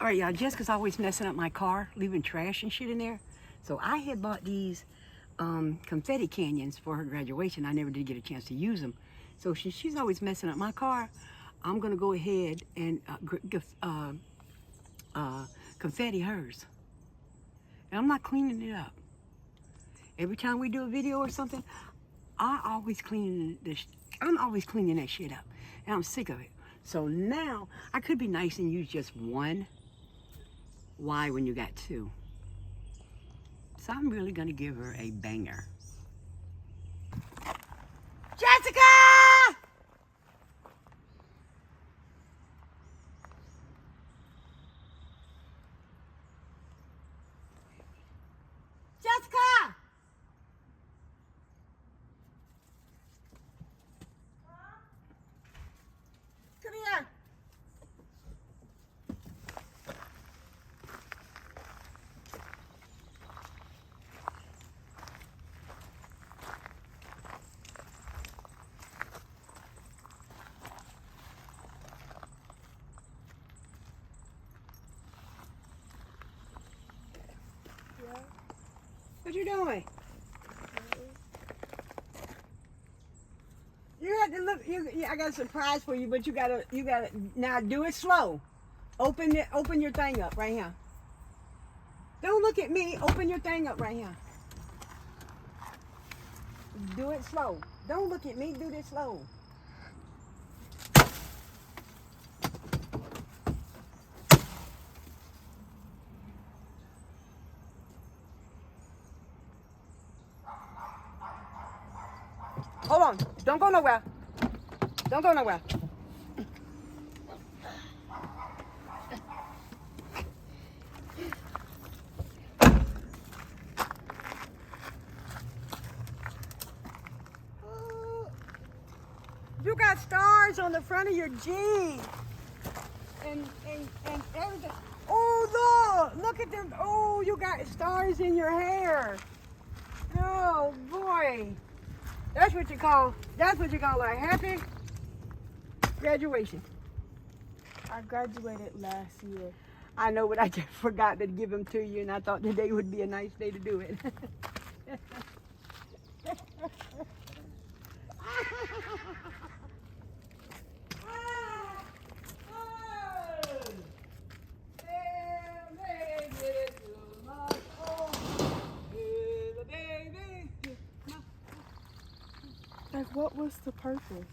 All right, y'all, Jessica's always messing up my car, leaving trash and shit in there. So I had bought these confetti canyons for her graduation. I never did get a chance to use them. So she's always messing up my car. I'm gonna go ahead and confetti hers. And I'm not cleaning it up. Every time we do a video or something, I'm always cleaning that shit up. And I'm sick of it. So now I could be nice and use just one. Why when you got two? So I'm really gonna give her a banger. Jessica! Jessica! Come here. What you doing? You have to look. I got a surprise for you, but you gotta now do it slow. Open your thing up right here. Don't look at me. Open your thing up right here. Do it slow. Don't look at me. Do this slow. Hold on. Don't go nowhere. Don't go nowhere. You got stars on the front of your Jeep. And everything. Oh, look at them. Oh, you got stars in your hair. Oh, boy. That's what you call a happy graduation. I graduated last year. I know, but I just forgot to give them to you, and I thought today would be a nice day to do it. Like, what was the purpose?